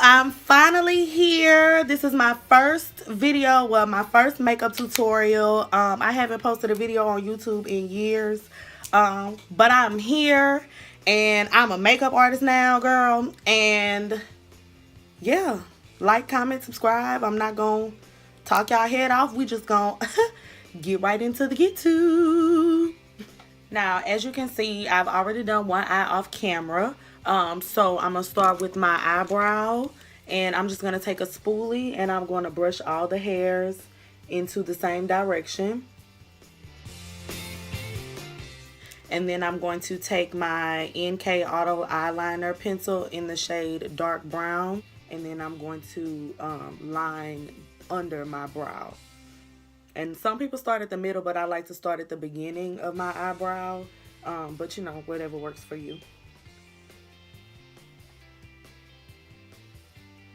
I'm finally here. This is my first video, well, my first makeup tutorial. I haven't posted a video on YouTube in years, but I'm here and I'm a makeup artist now, girl. And yeah, like, comment, subscribe. I'm not gonna talk y'all head off. We just gonna get right into the get to. Now, as you can see, I've already done one eye off camera. So I'm going to start with my eyebrow. And I'm just going to take a spoolie and I'm going to brush all the hairs into the same direction. And then I'm going to take my NK Auto eyeliner pencil in the shade dark brown. And then I'm going to line under my brow. And some people start at the middle, but I like to start at the beginning of my eyebrow. But you know, whatever works for you.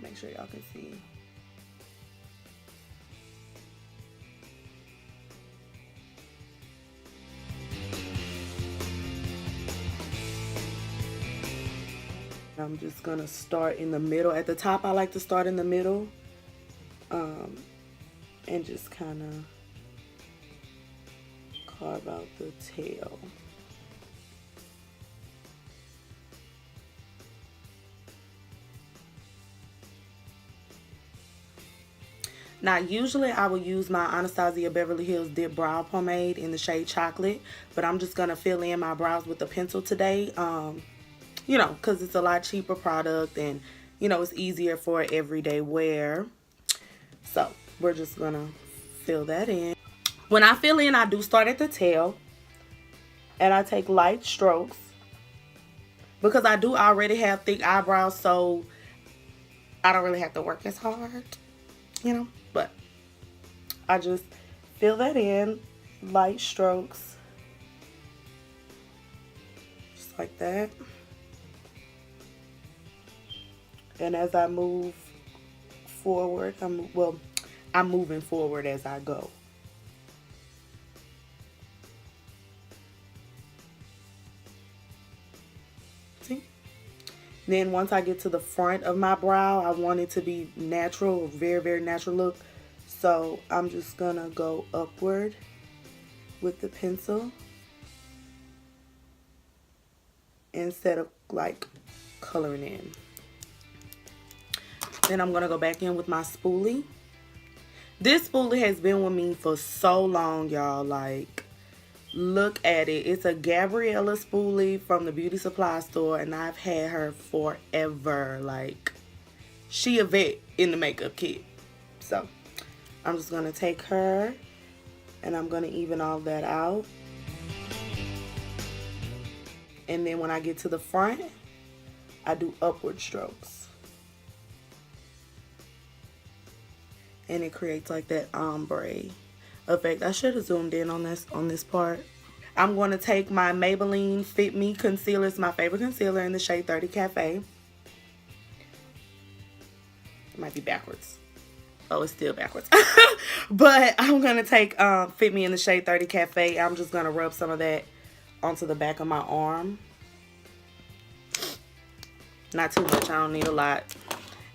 Make sure y'all can see. I'm just gonna start in the middle. At the top, I like to start in the middle. And just kind of carve out the tail. Now, usually I will use my Anastasia Beverly Hills Dip Brow Pomade in the shade Chocolate, but I'm just going to fill in my brows with the pencil today, you know, because it's a lot cheaper product and, you know, it's easier for everyday wear. So we're just gonna fill that in. When I fill in, I do start at the tail and I take light strokes because I do already have thick eyebrows, so I don't really have to work as hard, you know, but I just fill that in, light strokes, just like that. And as I move forward, I'm moving forward as I go. See? Then once I get to the front of my brow, I want it to be natural, very, very natural look. So I'm just gonna go upward with the pencil instead of like coloring in. Then I'm gonna go back in with my spoolie. This spoolie has been with me for so long, y'all. Like, look at it. It's a Gabriella spoolie from the beauty supply store, and I've had her forever. Like, she a vet in the makeup kit. So, I'm just gonna take her, and I'm gonna even all that out. And then when I get to the front, I do upward strokes. And it creates like that ombre effect. I should have zoomed in on this part. I'm going to take my Maybelline Fit Me concealer. It's my favorite concealer in the shade 30 Cafe. It might be backwards. Oh, it's still backwards. But I'm going to take Fit Me in the shade 30 Cafe. I'm just going to rub some of that onto the back of my arm. Not too much. I don't need a lot.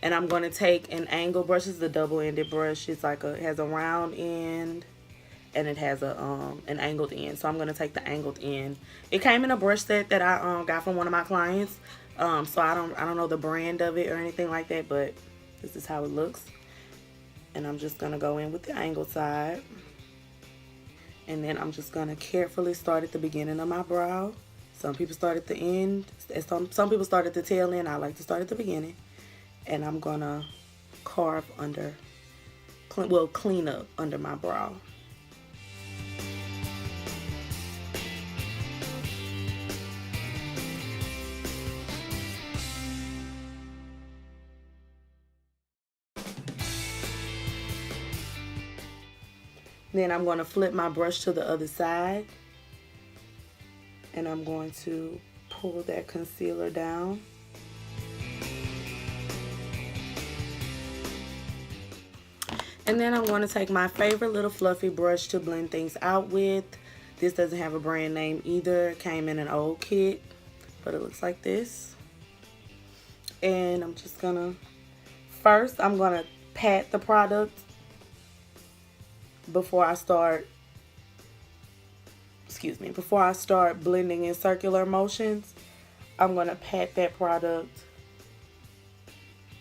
And I'm going to take an angle brush. This is a double-ended brush. It's like it has a round end and it has a an angled end. So I'm going to take the angled end. It came in a brush set that I got from one of my clients. So I don't know the brand of it or anything like that, but this is how it looks. And I'm just going to go in with the angled side. And then I'm just going to carefully start at the beginning of my brow. Some people start at the end. Some people start at the tail end. I like to start at the beginning. And I'm gonna carve under, clean up under my brow. Then I'm gonna flip my brush to the other side. And I'm going to pull that concealer down. And then I'm going to take my favorite little fluffy brush to blend things out with. This doesn't have a brand name either. It came in an old kit, but it looks like this. And I'm just going to First, I'm going to pat the product before I start, before I start blending in circular motions. I'm going to pat that product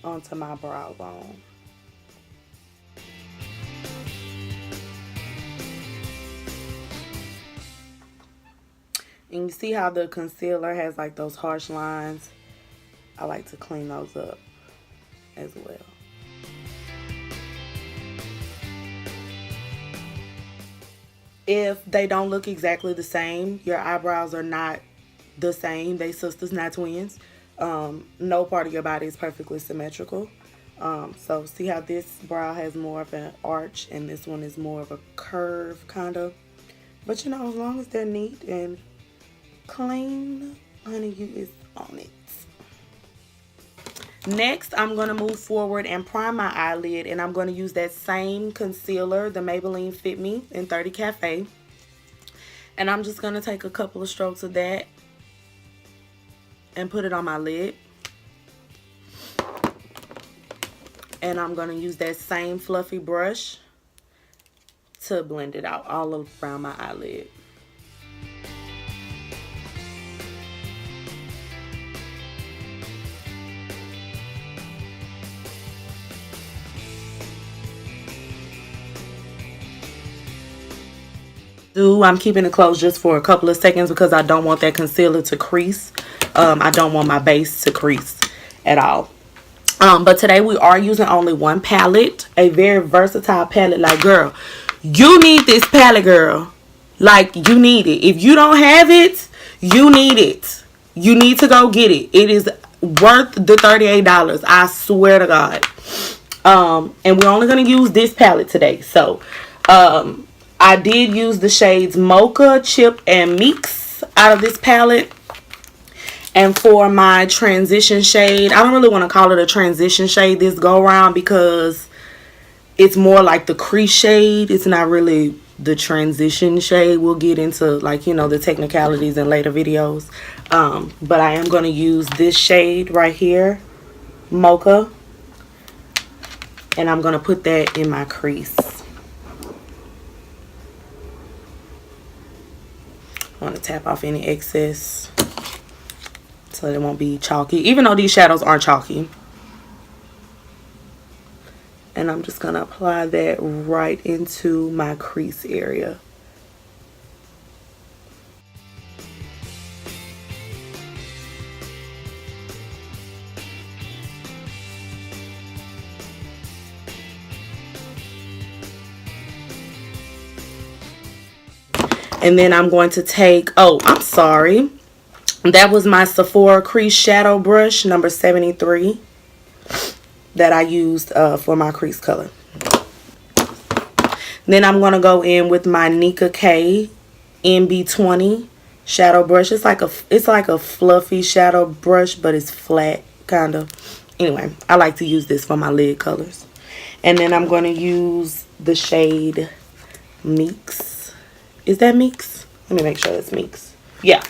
onto my brow bone. And you see how the concealer has like those harsh lines? I like to clean those up as well. If they don't look exactly the same, your eyebrows are not the same, they sisters, not twins. No part of your body is perfectly symmetrical. So see how this brow has more of an arch and this one is more of a curve kind of. But you know, as long as they're neat and clean, honey, you is on it. Next, I'm going to move forward and prime my eyelid, and I'm going to use that same concealer, the Maybelline Fit Me in 30 Cafe. And I'm just going to take a couple of strokes of that and put it on my lid. And I'm going to use that same fluffy brush to blend it out all around my eyelid. I'm keeping it closed just for a couple of seconds because I don't want that concealer to crease. I don't want my base to crease at all. But today we are using only one palette, a very versatile palette. Like, girl, you need this palette, girl. Like, you need it. If you don't have it, you need it. You need to go get it. It is worth the $38. I swear to God. And we're only going to use this palette today. So, I did use the shades Mocha, Chip, and Mix out of this palette. And for my transition shade, I don't really want to call it a transition shade this go around because it's more like the crease shade. It's not really the transition shade. We'll get into, like, you know, the technicalities in later videos. But I am going to use this shade right here, Mocha. And I'm going to put that in my crease. I want to tap off any excess so it won't be chalky, even though these shadows aren't chalky. And I'm just going to apply that right into my crease area. And then I'm going to take, oh, I'm sorry. That was my Sephora Crease Shadow Brush, number 73, that I used for my crease color. Then I'm going to go in with my Nika K NB20 shadow brush. It's like a fluffy shadow brush, but it's flat, kind of. Anyway, I like to use this for my lid colors. And then I'm going to use the shade Mix. Is that Mix? Let me make sure that's Mix. Yeah.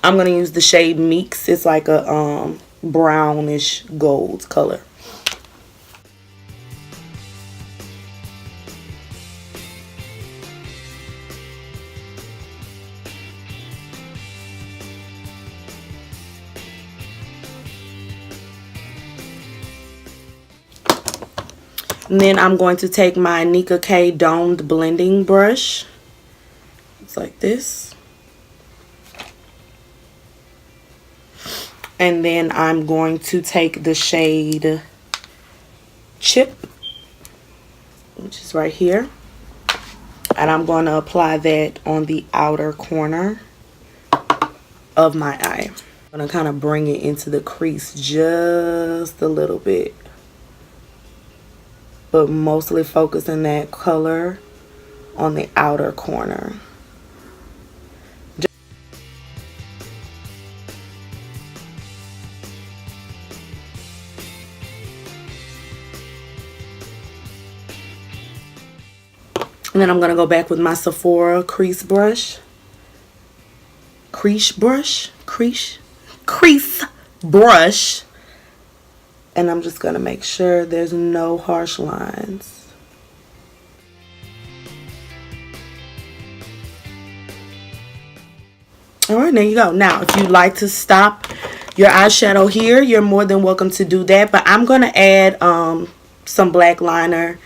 I'm going to use the shade Mix. It's like a brownish gold color. And then I'm going to take my Nika K domed blending brush. It's like this. And then I'm going to take the shade Chip, which is right here. And I'm going to apply that on the outer corner of my eye. I'm going to kind of bring it into the crease just a little bit. But mostly focusing that color on the outer corner. And then I'm going to go back with my Sephora crease brush. Crease brush. And I'm just going to make sure there's no harsh lines. Alright, there you go. Now, if you'd like to stop your eyeshadow here, you're more than welcome to do that. But I'm going to add some black liner.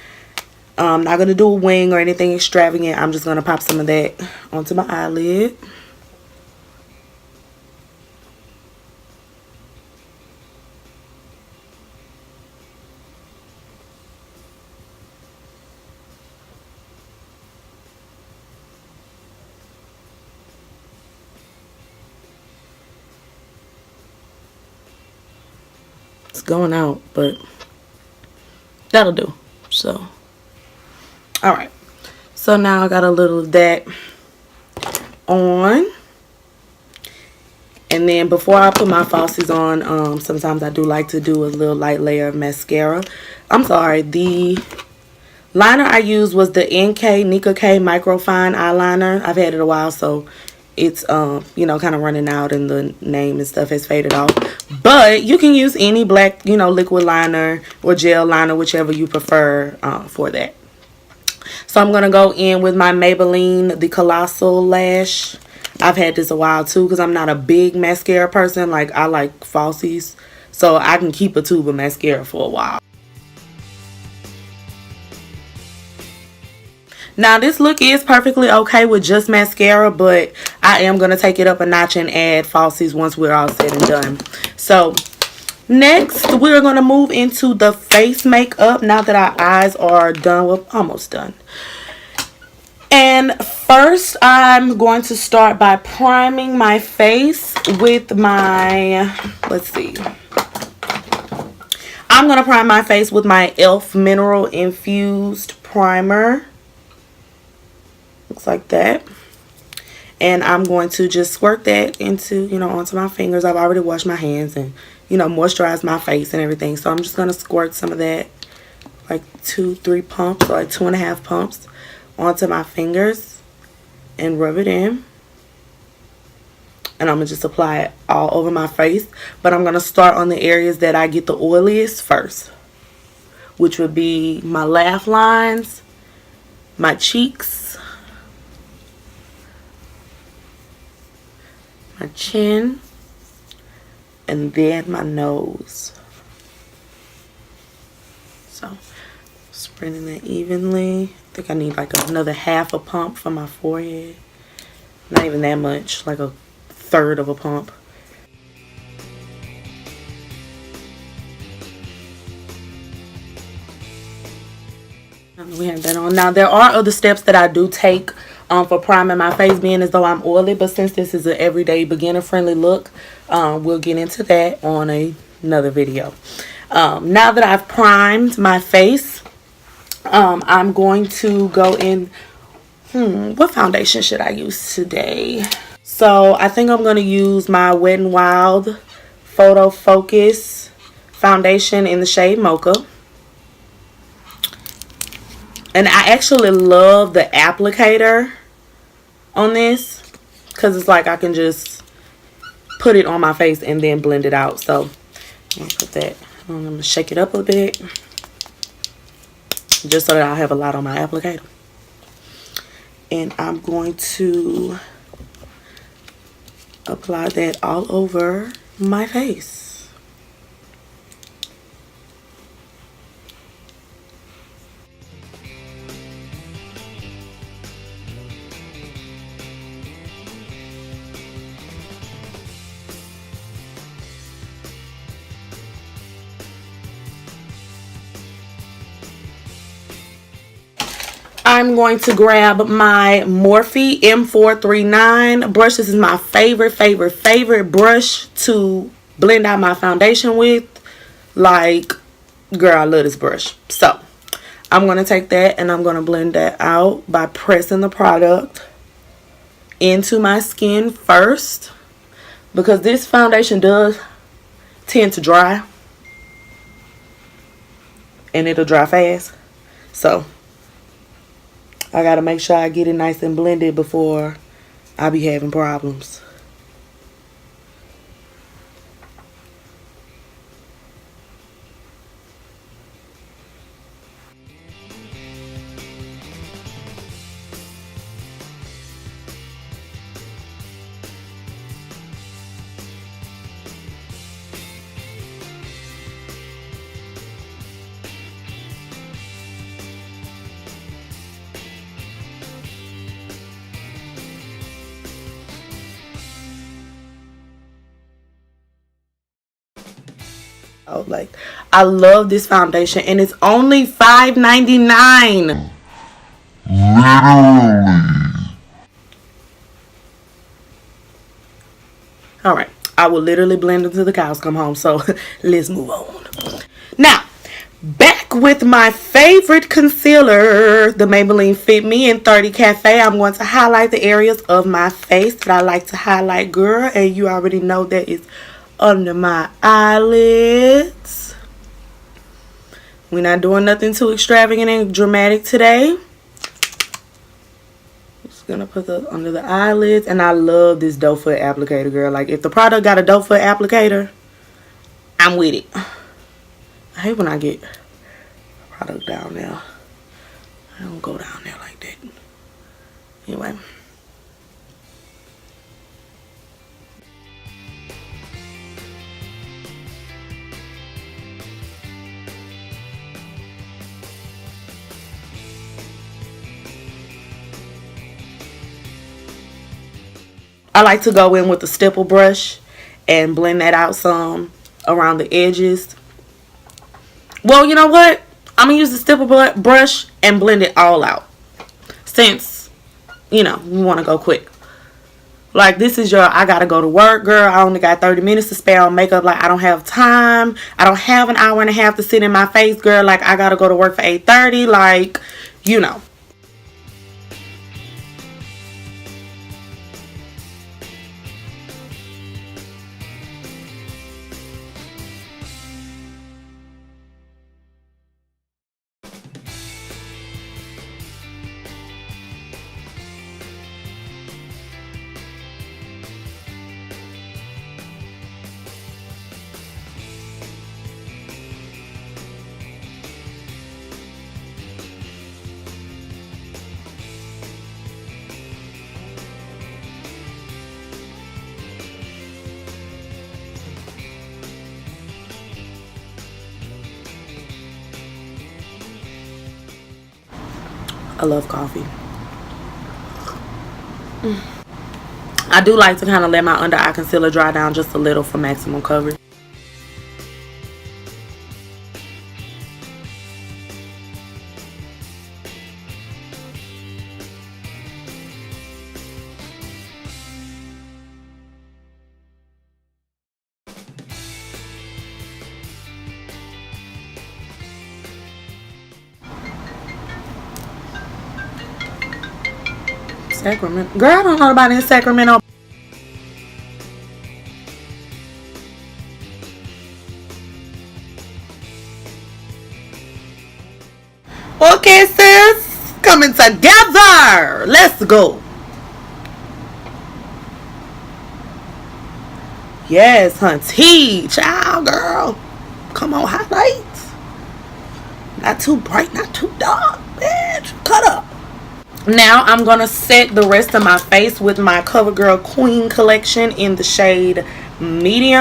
I'm not going to do a wing or anything extravagant. I'm just going to pop some of that onto my eyelid. It's going out, but that'll do. So, alright. So now I got a little of that on. And then before I put my falsies on, sometimes I do like to do a little light layer of mascara. I'm sorry, the liner I used was the Nika K Microfine eyeliner. I've had it a while, so it's you know, kind of running out and the name and stuff has faded off. But you can use any black, you know, liquid liner or gel liner, whichever you prefer for that. So I'm going to go in with my Maybelline, the Colossal Lash. I've had this a while too because I'm not a big mascara person. Like, I like falsies, so I can keep a tube of mascara for a while. Now, this look is perfectly okay with just mascara, but I am going to take it up a notch and add falsies once we're all said and done. So, next, we're going to move into the face makeup now that our eyes are done. Well, almost done. And first, I'm going to start by priming my face with my, let's see. I'm going to prime my face with my e.l.f. Mineral Infused Primer. Looks like that. And I'm going to just squirt that into, you know, onto my fingers. I've already washed my hands and, you know, moisturized my face and everything. So I'm just going to squirt some of that, like 2-3 pumps, or like 2.5 pumps onto my fingers and rub it in. And I'm going to just apply it all over my face. But I'm going to start on the areas that I get the oiliest first, which would be my laugh lines, my cheeks, my chin, and then my nose. So, spreading that evenly. I think I need like another half a pump for my forehead. Not even that much, like a third of a pump. We have that on. Now, there are other steps that I do take for priming my face, being as though I'm oily, but since this is an everyday beginner friendly look, we'll get into that on another video. Now that I've primed my face, I'm going to go in, what foundation should I use today? So I think I'm going to use my Wet n Wild Photo Focus foundation in the shade Mocha. And I actually love the applicator on this because it's like I can just put it on my face and then blend it out. So I'm going to put that, I'm going to shake it up a bit just so that I have a lot on my applicator. And I'm going to apply that all over my face. I'm going to grab my Morphe M439 brush. This is my favorite brush to blend out my foundation with. Like, girl, I love this brush. So, I'm going to take that and I'm going to blend that out by pressing the product into my skin first. Because this foundation does tend to dry. And it'll dry fast. So, I gotta make sure I get it nice and blended before I be having problems. Oh, like, I love this foundation, and it's only $5.99. Literally. Alright, I will literally blend until the cows come home, so let's move on. Now, back with my favorite concealer, the Maybelline Fit Me in 30 Cafe. I'm going to highlight the areas of my face that I like to highlight, girl, and you already know that it's under my eyelids. We're not doing nothing too extravagant and dramatic today. Just gonna put those under the eyelids. And I love this doe foot applicator, girl. Like, if the product got a doe foot applicator, I'm with it. I hate when I get product down there. I don't go down there like that. Anyway. I like to go in with the stipple brush and blend that out some around the edges. Well, you know what? I'm going to use the stipple brush and blend it all out. Since, you know, we want to go quick. Like, this is your, I got to go to work, girl. I only got 30 minutes to spare on makeup. Like, I don't have time. I don't have an hour and a half to sit in my face, girl. Like, I got to go to work for 8:30. Like, you know. I love coffee. I do like to kind of let my under eye concealer dry down just a little for maximum coverage. Sacramento. Girl, I don't know about in Sacramento. Okay, sis. Coming together. Let's go. Yes, hunty. Child, girl. Come on, highlights. Not too bright, not too dark, bitch. Cut up. Now I'm going to set the rest of my face with my CoverGirl Queen collection in the shade Medium.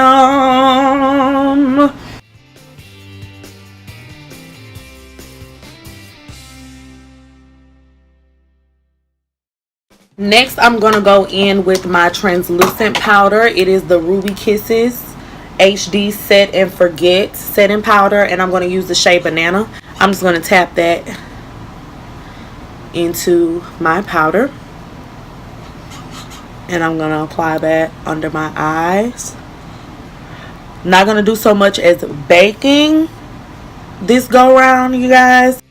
Next, I'm going to go in with my translucent powder. It is the Ruby Kisses HD Set and Forget setting powder, and I'm going to use the shade Banana. I'm just going to tap that into my powder, and I'm going to apply that under my eyes. Not going to do so much as baking this go round, you guys.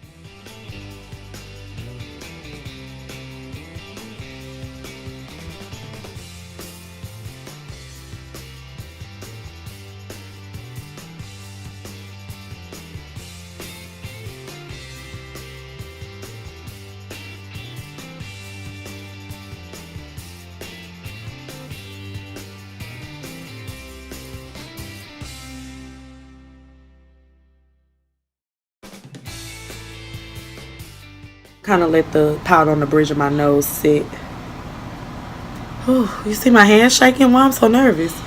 Kind of let the powder on the bridge of my nose sit. Whew, you see my hands shaking? Why I'm so nervous?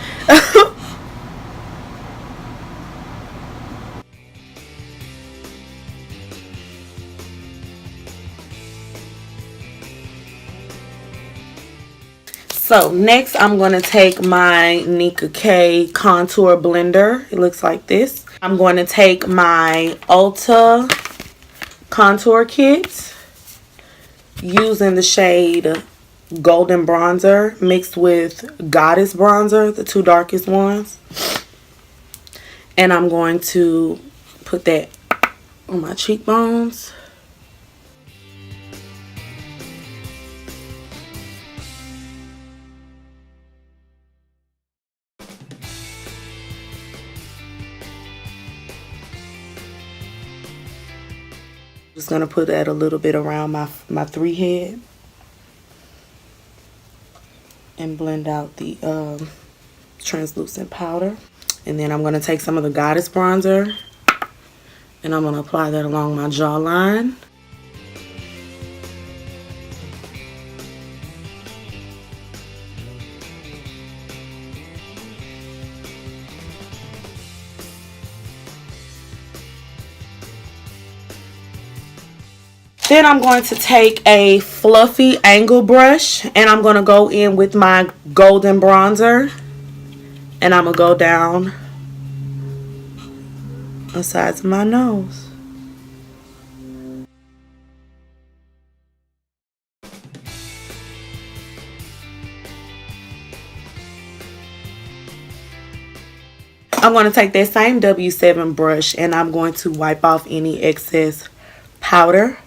So next I'm going to take my Nika K contour blender. It looks like this. I'm going to take my Ulta contour kit using the shade Golden Bronzer mixed with Goddess Bronzer, the two darkest ones. And I'm going to put that on my cheekbones. Just gonna put that a little bit around my 3 head and blend out the translucent powder. And then I'm gonna take some of the Goddess bronzer and I'm gonna apply that along my jawline. Then I'm going to take a fluffy angle brush and I'm going to go in with my golden bronzer and I'm going to go down the sides of my nose. I'm going to take that same W7 brush and I'm going to wipe off any excess powder.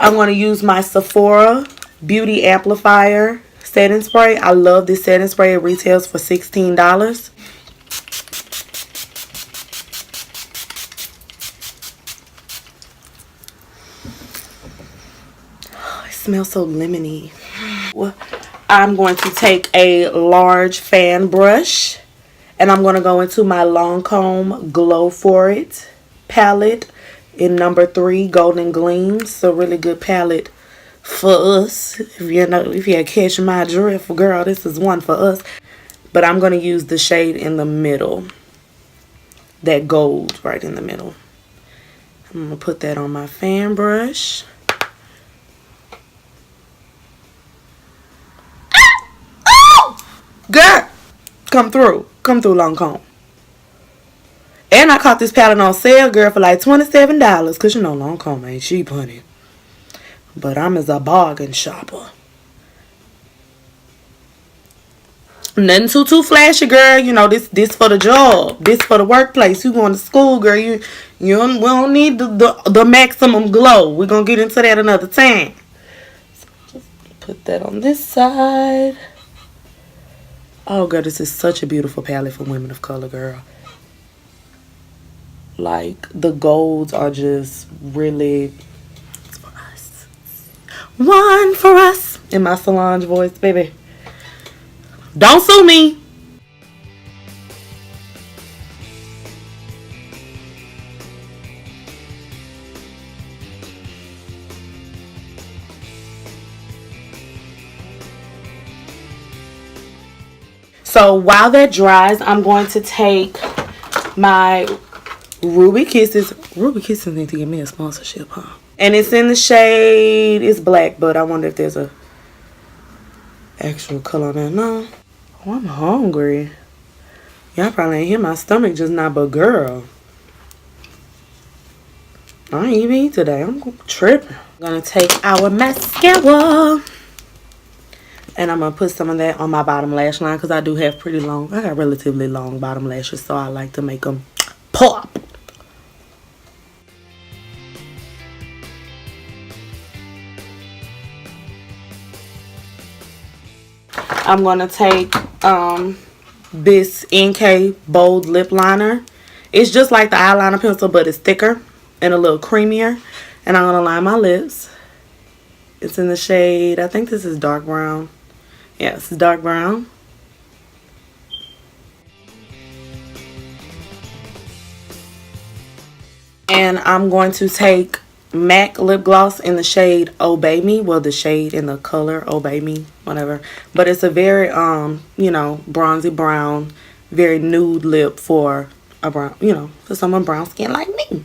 I'm going to use my Sephora Beauty Amplifier setting spray. I love this setting spray. It retails for $16. Oh, it smells so lemony. I'm going to take a large fan brush and I'm going to go into my Lancome Glow For It palette in number 3, Golden Gleam. It's a really good palette for us. If you catch my drift, girl, this is one for us. But I'm going to use the shade in the middle. That gold right in the middle. I'm going to put that on my fan brush. Girl, come through Lancome. And I caught this palette on sale, girl, for like $27. Because you know Lancome ain't cheap, honey. But I'm as a bargain shopper. Nothing too flashy, girl. You know, this for the job. This for the workplace. You going to school, girl. We don't need the maximum glow. We're going to get into that another time. So just put that on this side. Oh, girl, this is such a beautiful palette for women of color, girl. Like, the golds are just really for us. One for us. In my Solange voice, baby. Don't sue me. So while that dries, I'm going to take my Ruby Kisses. Ruby Kisses need to give me a sponsorship, huh? And it's in the shade, it's black, but I wonder if there's a actual color on there. No. Oh, I'm hungry. Y'all probably ain't hear my stomach just now, but girl, I ain't even eat today. I'm tripping. I'm gonna take our mascara and I'm gonna put some of that on my bottom lash line because I do have I got relatively long bottom lashes, so I like to make them pop. I'm going to take this NK Bold Lip Liner. It's just like the eyeliner pencil, but it's thicker and a little creamier. And I'm going to line my lips. It's in the shade, I think this is dark brown. Yeah, it's dark brown. And I'm going to take MAC lip gloss in the shade Obey Me. Well, the shade in the color Obey Me, whatever. But it's a very you know, bronzy brown, very nude lip for a brown, you know, for someone brown skin like me.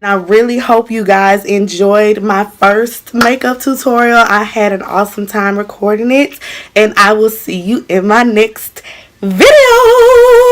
I really hope you guys enjoyed my first makeup tutorial. I had an awesome time recording it, and I will see you in my next video.